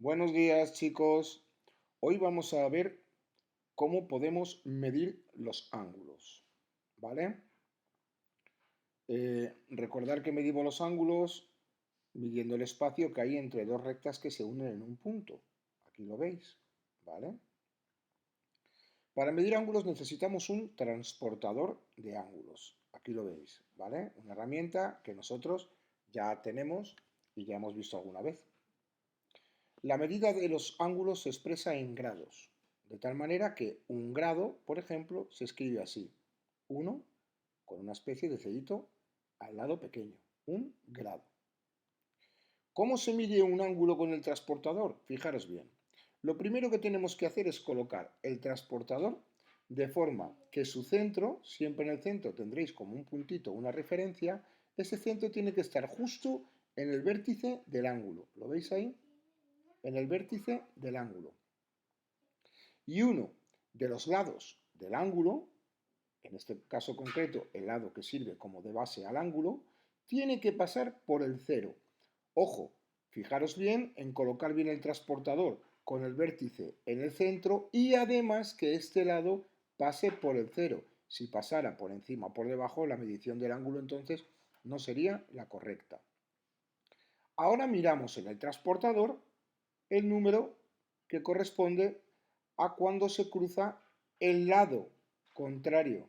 Buenos días, chicos. Hoy vamos a ver cómo podemos medir los ángulos, ¿vale? Recordar que medimos los ángulos midiendo el espacio que hay entre dos rectas que se unen en un punto. Aquí lo veis, ¿vale? Para medir ángulos necesitamos un transportador de ángulos. Aquí lo veis, ¿vale? Una herramienta que nosotros ya tenemos y ya hemos visto alguna vez. La medida de los ángulos se expresa en grados, de tal manera que un grado, por ejemplo, se escribe así: 1 con una especie de cedito al lado pequeño, un grado. ¿Cómo se mide un ángulo con el transportador? Fijaros bien. Lo primero que tenemos que hacer es colocar el transportador de forma que su centro, siempre en el centro tendréis como un puntito, una referencia, ese centro tiene que estar justo en el vértice del ángulo. ¿Lo veis ahí? En el vértice del ángulo. Y uno de los lados del ángulo, en este caso concreto el lado que sirve como de base al ángulo, tiene que pasar por el cero. Ojo, fijaros bien en colocar bien el transportador con el vértice en el centro y además que este lado pase por el cero. Si pasara por encima o por debajo, la medición del ángulo entonces no sería la correcta. Ahora miramos en el transportador el número que corresponde a cuando se cruza el lado contrario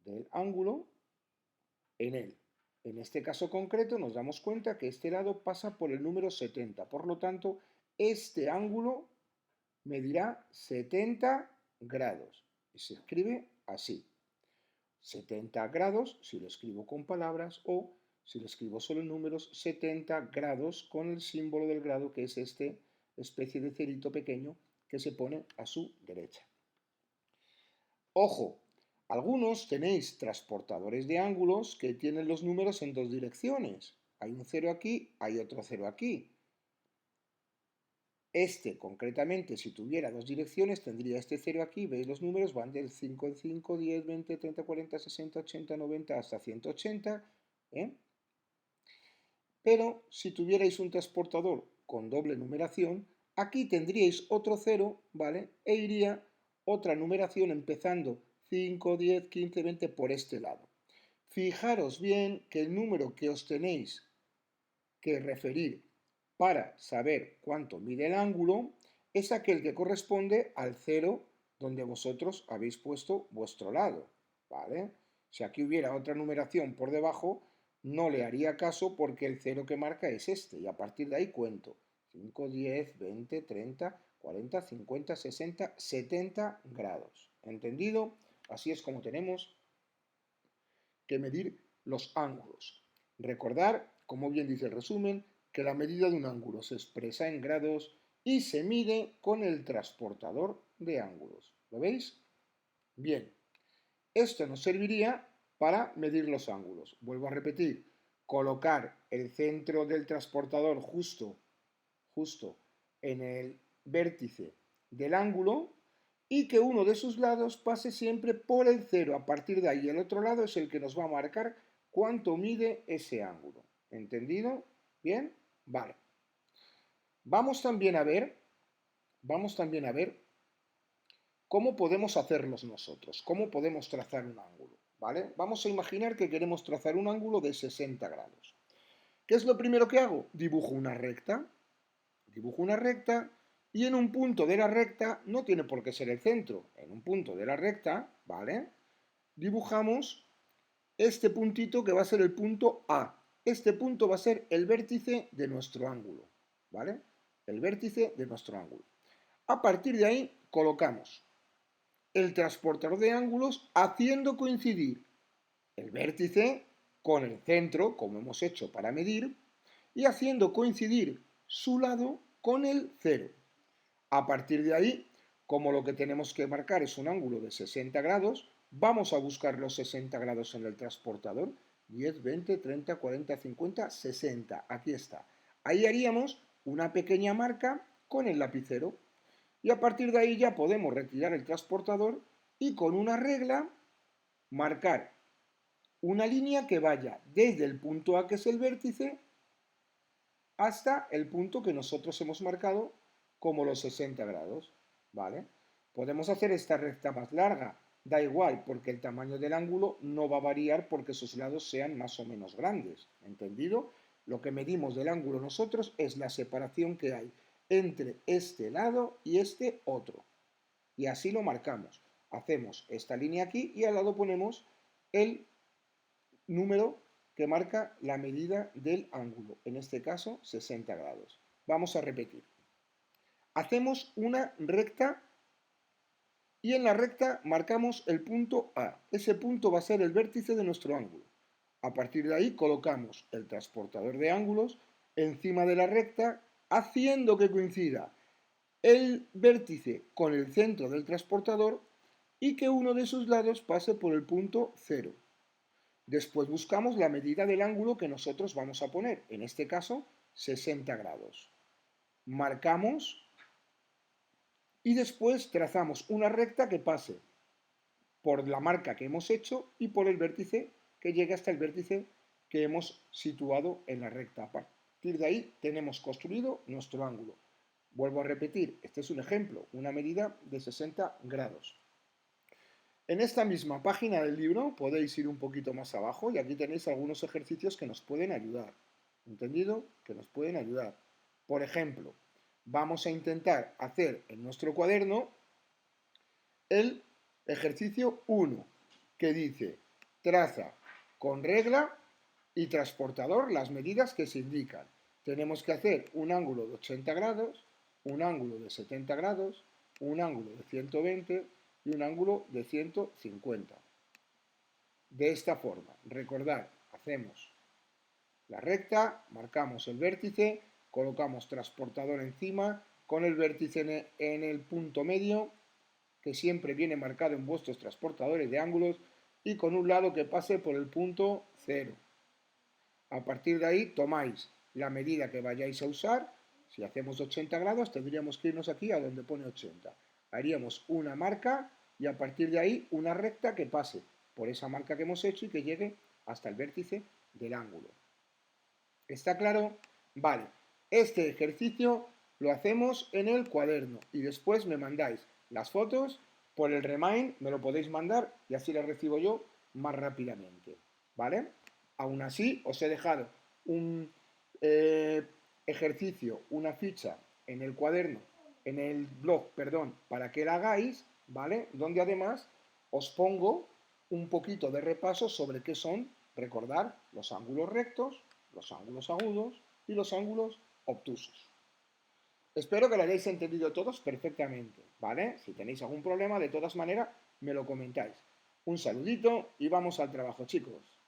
del ángulo en él. En este caso concreto nos damos cuenta que este lado pasa por el número 70. Por lo tanto, este ángulo medirá 70 grados. Y se escribe así. 70 grados, si lo escribo con palabras, o si lo escribo solo en números, 70 grados con el símbolo del grado, que es este especie de cerito pequeño que se pone a su derecha. Ojo, algunos tenéis transportadores de ángulos que tienen los números en dos direcciones. Hay un cero aquí, hay otro cero aquí. Este, concretamente, si tuviera dos direcciones, tendría este cero aquí. ¿Veis? Los números van del 5 en 5, 10, 20, 30, 40, 60, 80, 90 hasta 180. ¿eh? Pero si tuvierais un transportador con doble numeración, aquí tendríais otro cero, ¿vale? E iría otra numeración empezando 5, 10, 15, 20 por este lado. Fijaros bien que el número que os tenéis que referir para saber cuánto mide el ángulo es aquel que corresponde al cero donde vosotros habéis puesto vuestro lado, ¿vale? Si aquí hubiera otra numeración por debajo, no le haría caso porque el cero que marca es este y a partir de ahí cuento 5, 10, 20, 30, 40, 50, 60, 70 grados. ¿Entendido? Así es como tenemos que medir los ángulos. Recordar, como bien dice el resumen, que la medida de un ángulo se expresa en grados y se mide con el transportador de ángulos. ¿Lo veis? Bien, esto nos serviría para medir los ángulos. Vuelvo a repetir, colocar el centro del transportador justo en el vértice del ángulo y que uno de sus lados pase siempre por el cero. A partir de ahí el otro lado es el que nos va a marcar cuánto mide ese ángulo. ¿Entendido? ¿Bien? Vale. Vamos también a ver cómo podemos hacerlos nosotros, cómo podemos trazar un ángulo. ¿Vale? Vamos a imaginar que queremos trazar un ángulo de 60 grados. ¿Qué es lo primero que hago? Dibujo una recta. Dibujo una recta y en un punto de la recta, no tiene por qué ser el centro, en un punto de la recta, ¿vale? Dibujamos este puntito que va a ser el punto A. Este punto va a ser el vértice de nuestro ángulo, ¿vale? El vértice de nuestro ángulo. A partir de ahí colocamos el transportador de ángulos haciendo coincidir el vértice con el centro, como hemos hecho para medir, y haciendo coincidir su lado con el cero. A partir de ahí, como lo que tenemos que marcar es un ángulo de 60 grados, vamos a buscar los 60 grados en el transportador. 10, 20, 30, 40, 50, 60. Aquí está. Ahí haríamos una pequeña marca con el lapicero. Y a partir de ahí ya podemos retirar el transportador y con una regla marcar una línea que vaya desde el punto A, que es el vértice, hasta el punto que nosotros hemos marcado como los 60 grados, ¿vale? Podemos hacer esta recta más larga, da igual, porque el tamaño del ángulo no va a variar porque sus lados sean más o menos grandes, ¿entendido? Lo que medimos del ángulo nosotros es la separación que hay entre este lado y este otro. Y así lo marcamos. Hacemos esta línea aquí y al lado ponemos el número que marca la medida del ángulo, en este caso 60 grados. Vamos a repetir. Hacemos una recta y en la recta marcamos el punto A. Ese punto va a ser el vértice de nuestro ángulo. A partir de ahí colocamos el transportador de ángulos encima de la recta, haciendo que coincida el vértice con el centro del transportador y que uno de sus lados pase por el punto 0. Después buscamos la medida del ángulo que nosotros vamos a poner, en este caso 60 grados. Marcamos y después trazamos una recta que pase por la marca que hemos hecho y por el vértice que llegue hasta el vértice que hemos situado en la recta. A partir de ahí tenemos construido nuestro ángulo. Vuelvo a repetir, este es un ejemplo, una medida de 60 grados. En esta misma página del libro podéis ir un poquito más abajo y aquí tenéis algunos ejercicios que nos pueden ayudar. ¿Entendido? Que nos pueden ayudar. Por ejemplo, vamos a intentar hacer en nuestro cuaderno el ejercicio 1, que dice, traza con regla y transportador las medidas que se indican. Tenemos que hacer un ángulo de 80 grados, un ángulo de 70 grados, un ángulo de 120 y un ángulo de 150. De esta forma, recordad, hacemos la recta, marcamos el vértice, colocamos transportador encima, con el vértice en el punto medio, que siempre viene marcado en vuestros transportadores de ángulos, y con un lado que pase por el punto 0. A partir de ahí tomáis la medida que vayáis a usar. Si hacemos 80 grados tendríamos que irnos aquí a donde pone 80. Haríamos una marca y a partir de ahí una recta que pase por esa marca que hemos hecho y que llegue hasta el vértice del ángulo. ¿Está claro? Vale. Este ejercicio lo hacemos en el cuaderno y después me mandáis las fotos por el Remind, me lo podéis mandar y así las recibo yo más rápidamente. ¿Vale? Aún así, os he dejado un ejercicio, una ficha en el cuaderno, en el blog, perdón, para que la hagáis, ¿vale? Donde además os pongo un poquito de repaso sobre qué son, recordar, los ángulos rectos, los ángulos agudos y los ángulos obtusos. Espero que lo hayáis entendido todos perfectamente, ¿vale? Si tenéis algún problema, de todas maneras, me lo comentáis. Un saludito y vamos al trabajo, chicos.